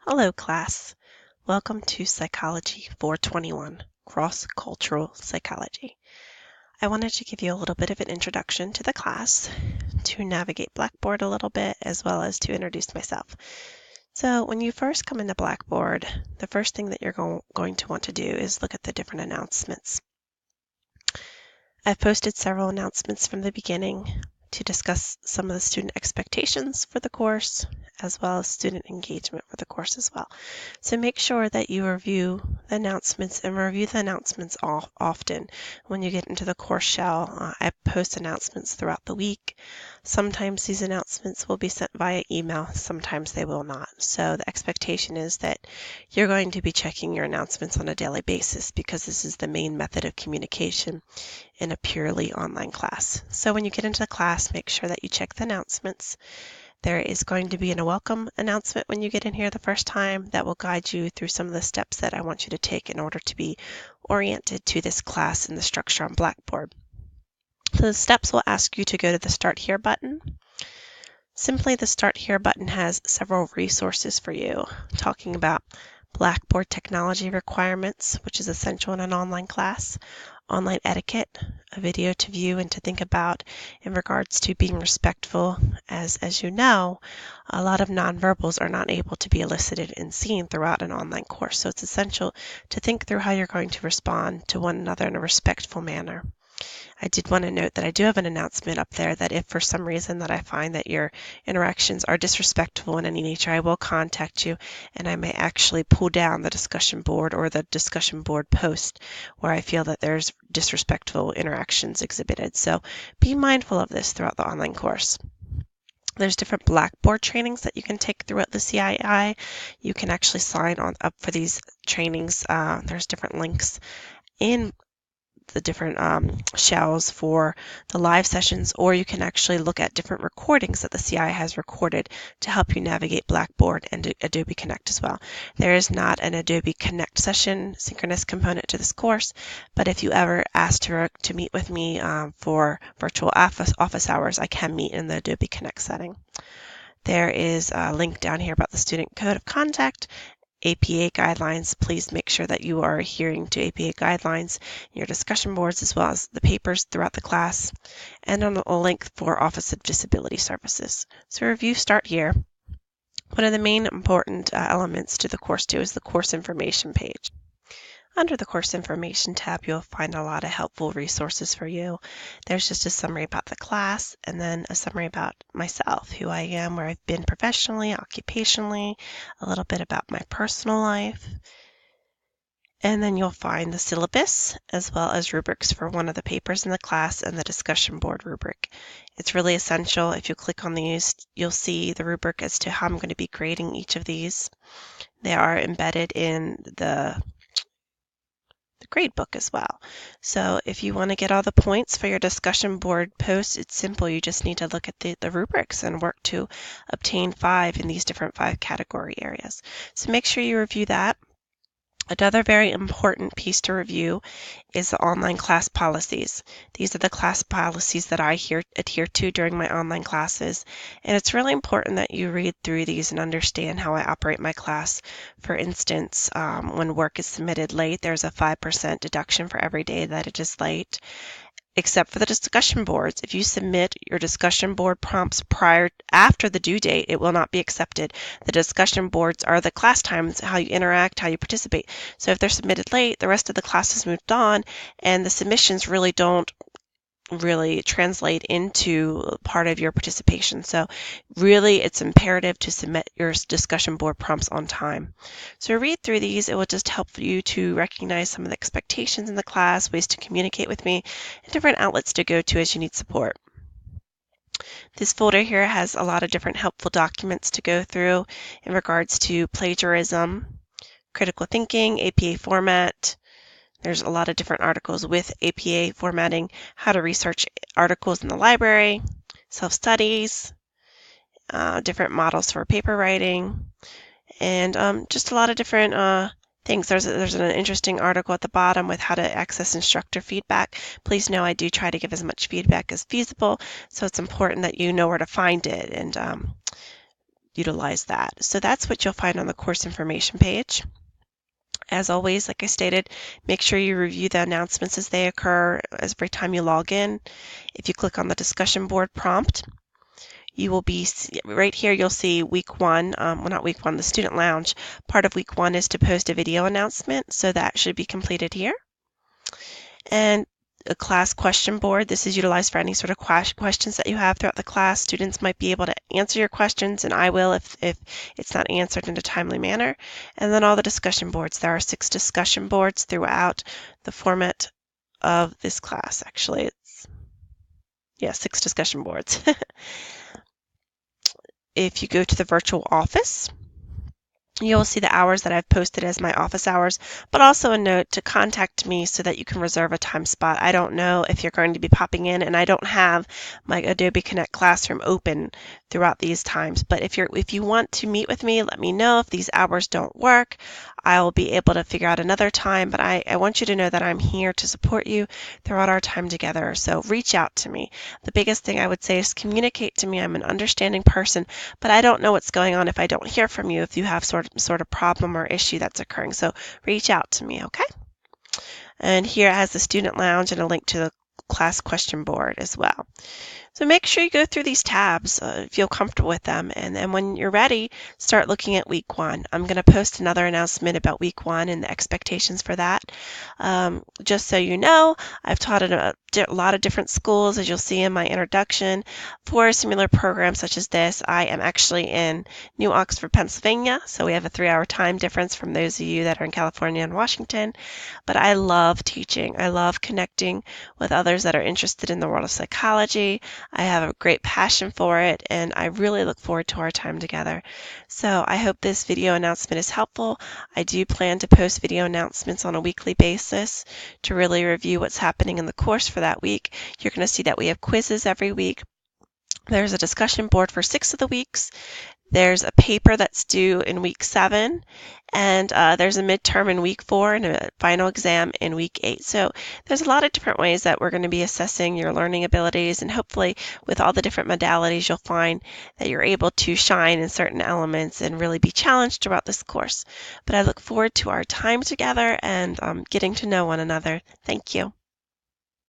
Hello, class. Welcome to Psychology 421, Cross-Cultural Psychology. I wanted to give you a little bit of an introduction to the class, to navigate Blackboard a little bit, as well as to introduce myself. So when you first come into Blackboard, the first thing that you're going to want to do is look at the different announcements. I've posted several announcements from the beginning to discuss some of the student expectations for the course, as well as student engagement for the course as well. So make sure that you review the announcements and review the announcements often when you get into the course shell. I post announcements throughout the week. Sometimes these announcements will be sent via email, sometimes they will not. So the expectation is that you're going to be checking your announcements on a daily basis because this is the main method of communication in a purely online class. So when you get into the class, make sure that you check the announcements. There is going to be a welcome announcement when you get in here the first time that will guide you through some of the steps that I want you to take in order to be oriented to this class and the structure on Blackboard. So the steps will ask you to go to the Start Here button. Simply, the Start Here button has several resources for you, talking about Blackboard technology requirements, which is essential in an online class, online etiquette, a video to view and to think about in regards to being respectful. As you know, a lot of nonverbals are not able to be elicited and seen throughout an online course, so it's essential to think through how you're going to respond to one another in a respectful manner. I did want to note that I do have an announcement up there that if for some reason that I find that your interactions are disrespectful in any nature, I will contact you and I may actually pull down the discussion board or the discussion board post where I feel that there's disrespectful interactions exhibited. So be mindful of this throughout the online course. There's different Blackboard trainings that you can take throughout the CII. You can actually sign up for these trainings. There's different links in the different shells for the live sessions, or you can actually look at different recordings that the CI has recorded to help you navigate Blackboard and Adobe Connect as well. There is not an Adobe Connect session synchronous component to this course, but if you ever ask to meet with me for virtual office hours, I can meet in the Adobe Connect setting. There is a link down here about the student code of conduct, APA guidelines. Please make sure that you are adhering to APA guidelines in your discussion boards as well as the papers throughout the class, and on a link for Office of Disability Services. So review start here. One of the main important elements to the course too is the course information page. Under the Course Information tab, you'll find a lot of helpful resources for you. There's just a summary about the class and then a summary about myself, who I am, where I've been professionally, occupationally, a little bit about my personal life. And then you'll find the syllabus as well as rubrics for one of the papers in the class and the discussion board rubric. It's really essential. If you click on these, you'll see the rubric as to how I'm going to be grading each of these. They are embedded in the gradebook as well. So if you want to get all the points for your discussion board posts, it's simple. You just need to look at the rubrics and work to obtain 5 in these different 5 category areas. So make sure you review that. Another very important piece to review is the online class policies. These are the class policies that I adhere to during my online classes, and it's really important that you read through these and understand how I operate my class. For instance, when work is submitted late, there's a 5% deduction for every day that it is late. Except for the discussion boards. If you submit your discussion board prompts after the due date, it will not be accepted. The discussion boards are the class times, how you interact, how you participate. So if they're submitted late, the rest of the class has moved on, and the submissions really don't translate into part of your participation. So really it's imperative to submit your discussion board prompts on time. So read through these. It will just help you to recognize some of the expectations in the class, ways to communicate with me, and different outlets to go to as you need support. This folder here has a lot of different helpful documents to go through in regards to plagiarism, critical thinking, APA format. There's a lot of different articles with APA formatting, how to research articles in the library, self-studies, different models for paper writing, and just a lot of different things. There's an interesting article at the bottom with how to access instructor feedback. Please know I do try to give as much feedback as feasible, so it's important that you know where to find it and utilize that. So that's what you'll find on the course information page. As always, like I stated, make sure you review the announcements as they occur every time you log in. If you click on the discussion board prompt, you will be right here. You'll see week one, well, not week one, the student lounge. Part of week one is to post a video announcement, so that should be completed here. And a class question board. This is utilized for any sort of questions that you have throughout the class. Students might be able to answer your questions, and I will if it's not answered in a timely manner. And then all the discussion boards. There are 6 discussion boards throughout the format of this class. Actually, it's 6 discussion boards. If you go to the virtual office, you'll see the hours that I've posted as my office hours, but also a note to contact me so that you can reserve a time spot. I don't know if you're going to be popping in, and I don't have my Adobe Connect Classroom open throughout these times. But if you want to meet with me, let me know. If these hours don't work, I will be able to figure out another time. But I want you to know that I'm here to support you throughout our time together. So reach out to me. The biggest thing I would say is communicate to me. I'm an understanding person, but I don't know what's going on if I don't hear from you, if you have sort of problem or issue that's occurring. So reach out to me, okay? And here it has the student lounge and a link to the class question board as well. So make sure you go through these tabs, feel comfortable with them, and then when you're ready, start looking at week one. I'm going to post another announcement about week one and the expectations for that. Just so you know, I've taught at a lot of different schools, as you'll see in my introduction. For a similar program such as this, I am actually in New Oxford, Pennsylvania, so we have a 3-hour time difference from those of you that are in California and Washington. But I love teaching. I love connecting with others that are interested in the world of psychology. I have a great passion for it, and I really look forward to our time together. So I hope this video announcement is helpful. I do plan to post video announcements on a weekly basis to really review what's happening in the course for that week. You're going to see that we have quizzes every week. There's a discussion board for 6 of the weeks. There's a paper that's due in week 7, and there's a midterm in week 4 and a final exam in week 8. So there's a lot of different ways that we're going to be assessing your learning abilities, and hopefully with all the different modalities, you'll find that you're able to shine in certain elements and really be challenged throughout this course. But I look forward to our time together and getting to know one another. Thank you.